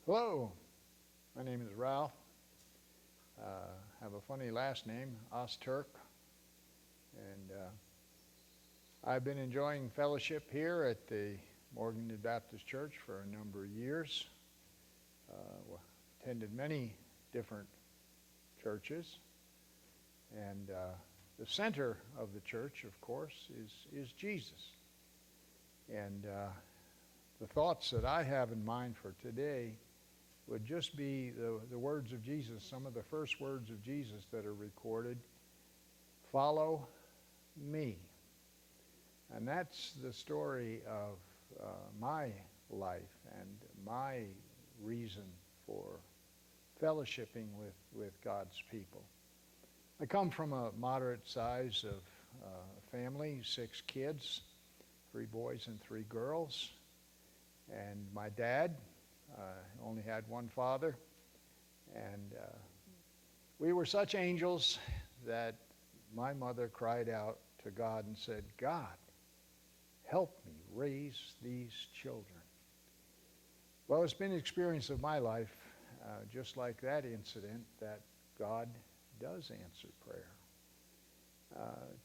Hello, my name is Ralph. I have a funny last name, Osterc, and I've been enjoying fellowship here at the Morgan Baptist Church for a number of years. Attended many different churches, and the center of the church, of course, is Jesus. And the thoughts that I have in mind for today would just be the words of Jesus, some of the first words of Jesus that are recorded. Follow me. And that's the story of my life and my reason for fellowshipping with God's people. I come from a moderate size of family, 6 kids, 3 boys and 3 girls. And my dad only had one father, and we were such angels that my mother cried out to God and said, God, help me raise these children. Well, it's been an experience of my life, just like that incident, that God does answer prayer.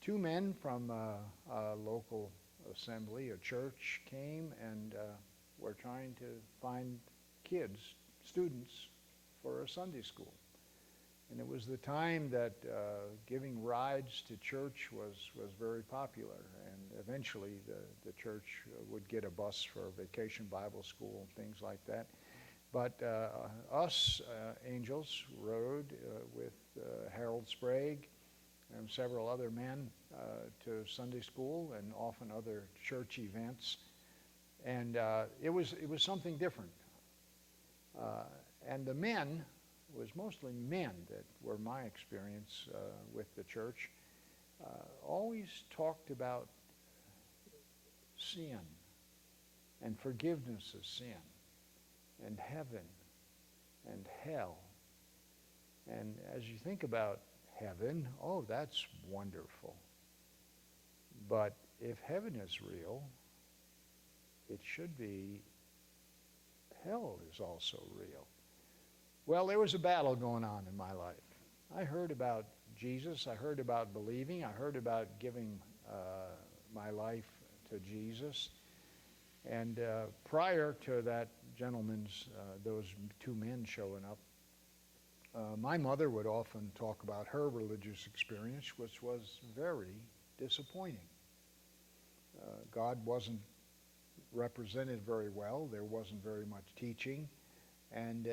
2 men from a local assembly, a church, came and were trying to find kids, students, for a Sunday school. And it was the time that giving rides to church was very popular, and eventually the church would get a bus for vacation Bible school and things like that. But us angels rode with Harold Sprague and several other men to Sunday school and often other church events. And it was something different. And the men, it was mostly men that were my experience with the church, always talked about sin and forgiveness of sin and heaven and hell. And as you think about heaven, oh, that's wonderful. But if heaven is real, it should be hell is also real. Well, there was a battle going on in my life. I heard about Jesus. I heard about believing. I heard about giving my life to Jesus. And prior to that gentleman's, those 2 men showing up, my mother would often talk about her religious experience, which was very disappointing. God wasn't represented very well. There wasn't very much teaching, and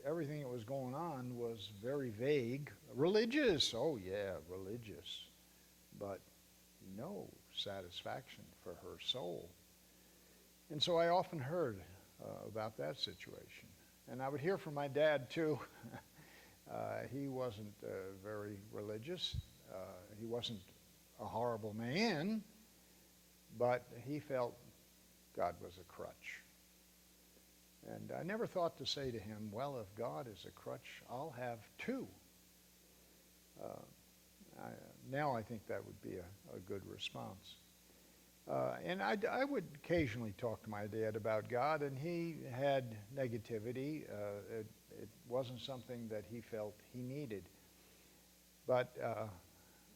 everything that was going on was very vague. Religious, oh yeah, religious, but no satisfaction for her soul. And so I often heard about that situation. And I would hear from my dad too. He wasn't very religious. He wasn't a horrible man, but he felt God was a crutch. And I never thought to say to him, well, if God is a crutch, I'll have 2. Now I think that would be a good response. And I would occasionally talk to my dad about God, and he had negativity. It wasn't something that he felt he needed. But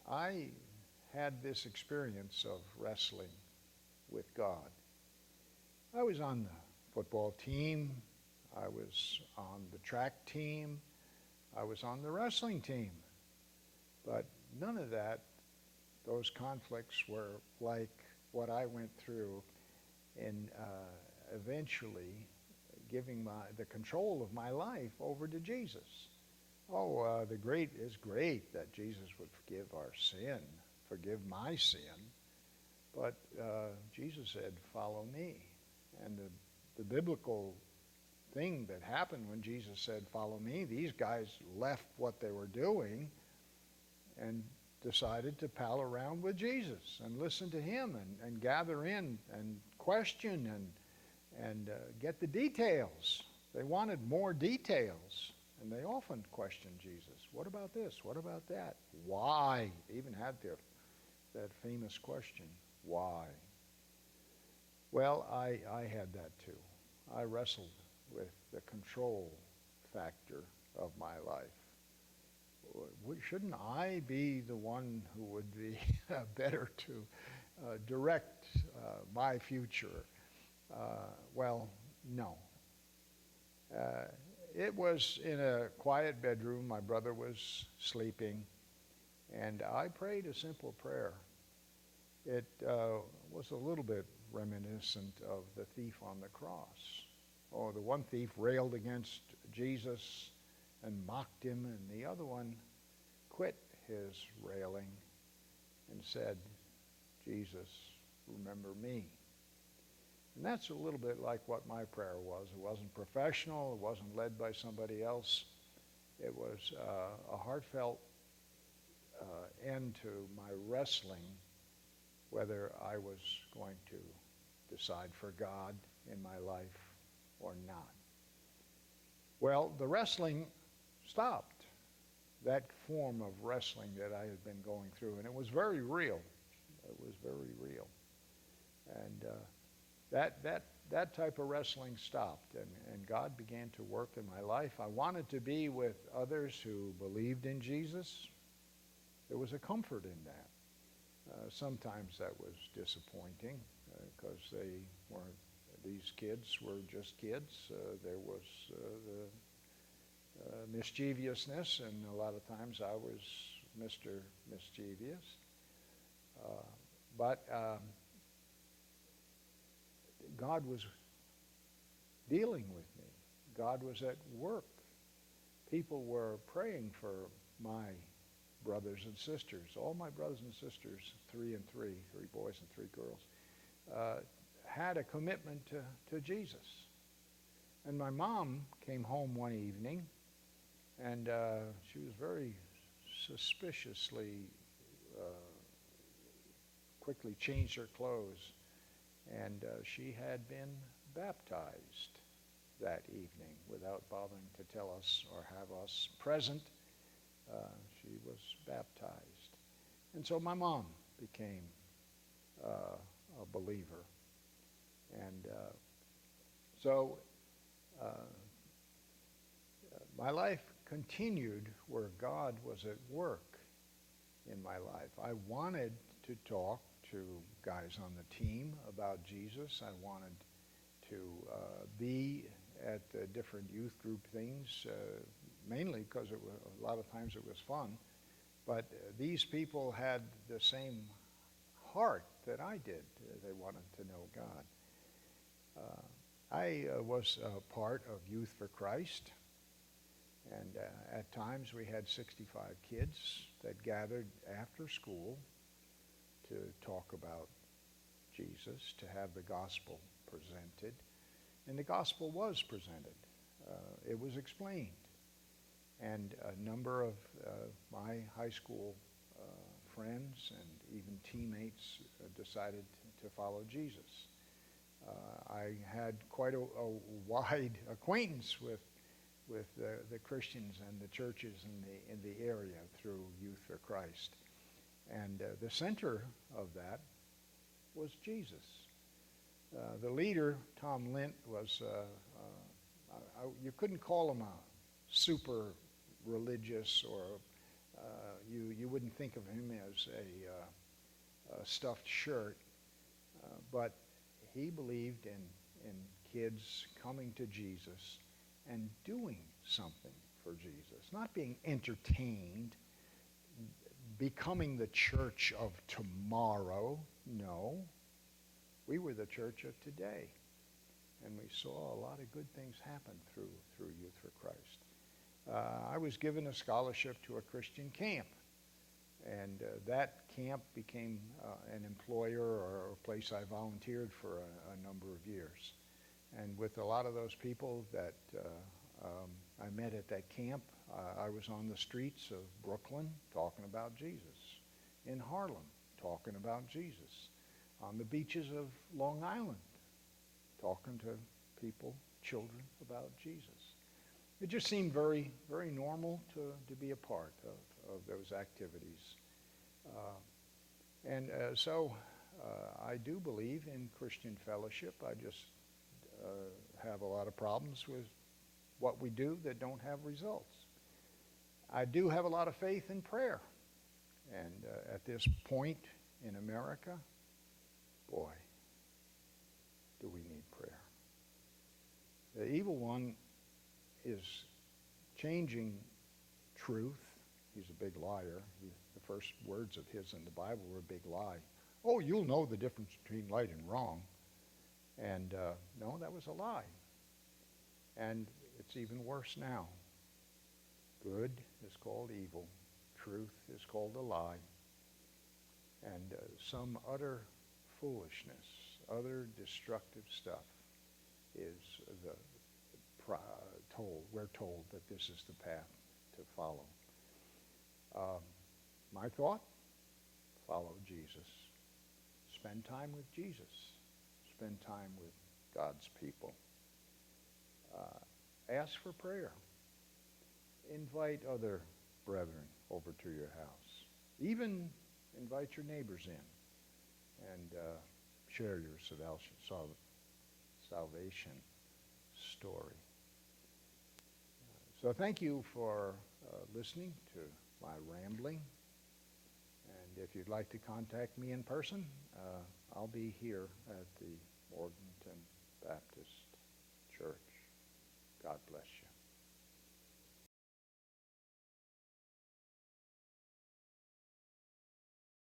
I had this experience of wrestling with God. I was on the football team. I was on the track team. I was on the wrestling team. But none of that, those conflicts were like what I went through in eventually giving the control of my life over to Jesus. Oh, it's great that Jesus would forgive our sin, forgive my sin. But Jesus said, follow me. And the biblical thing that happened when Jesus said, follow me, these guys left what they were doing and decided to pal around with Jesus and listen to him and gather in and question and get the details. They wanted more details, and they often questioned Jesus. What about this? What about that? Why? They even had that famous question, why? Well, I had that too. I wrestled with the control factor of my life. Shouldn't I be the one who would be better to direct my future? Well, no. It was in a quiet bedroom. My brother was sleeping, and I prayed a simple prayer. It was a little bit reminiscent of the thief on the cross. Oh, the one thief railed against Jesus and mocked him, and the other one quit his railing and said, Jesus, remember me. And that's a little bit like what my prayer was. It wasn't professional. It wasn't led by somebody else. It was a heartfelt end to my wrestling, whether I was going to decide for God in my life or not. Well, the wrestling stopped, that form of wrestling that I had been going through, and it was very real. It was very real. And that type of wrestling stopped, and God began to work in my life. I wanted to be with others who believed in Jesus. There was a comfort in that. Sometimes that was disappointing because these kids were just kids. There was the mischievousness, and a lot of times I was Mr. Mischievous. But God was dealing with me. God was at work. People were praying for my brothers and sisters. All my brothers and sisters, 3 and 3 boys and 3 girls, had a commitment to Jesus. And my mom came home one evening, and she was very suspiciously quickly changed her clothes, and she had been baptized that evening without bothering to tell us or have us present. She was baptized. And so my mom became a believer. And so my life continued where God was at work in my life. I wanted to talk to guys on the team about Jesus. I wanted to be at the different youth group things, mainly because a lot of times it was fun. But these people had the same heart that I did. They wanted to know God. I was a part of Youth for Christ, and at times we had 65 kids that gathered after school to talk about Jesus, to have the gospel presented. And the gospel was presented. It was explained. And a number of my high school friends and even teammates decided to follow Jesus. I had quite a wide acquaintance with the Christians and the churches in the area through Youth for Christ. And the center of that was Jesus. The leader, Tom Lint, was, you couldn't call him a super religious, or you wouldn't think of him as a stuffed shirt, but he believed in kids coming to Jesus and doing something for Jesus, not being entertained, becoming the church of tomorrow. No, we were the church of today, and we saw a lot of good things happen through Youth for Christ. I was given a scholarship to a Christian camp, and that camp became an employer or a place I volunteered for a number of years. And with a lot of those people that I met at that camp, I was on the streets of Brooklyn talking about Jesus, in Harlem talking about Jesus, on the beaches of Long Island talking to people, children, about Jesus. It just seemed very, very normal to be a part of those activities. So I do believe in Christian fellowship. I just have a lot of problems with what we do that don't have results. I do have a lot of faith in prayer. And at this point in America, boy, do we need prayer. The evil one is changing truth. He's a big liar. The first words of his in the Bible were a big lie. Oh, you'll know the difference between right and wrong. And no, that was a lie. And it's even worse now. Good is called evil. Truth is called a lie. And some utter foolishness, other destructive stuff is we're told that this is the path to follow. My thought, follow Jesus. Spend time with Jesus. Spend time with God's people. Ask for prayer. Invite other brethren over to your house. Even invite your neighbors in and share your salvation story. So thank you for listening to my rambling. And if you'd like to contact me in person, I'll be here at the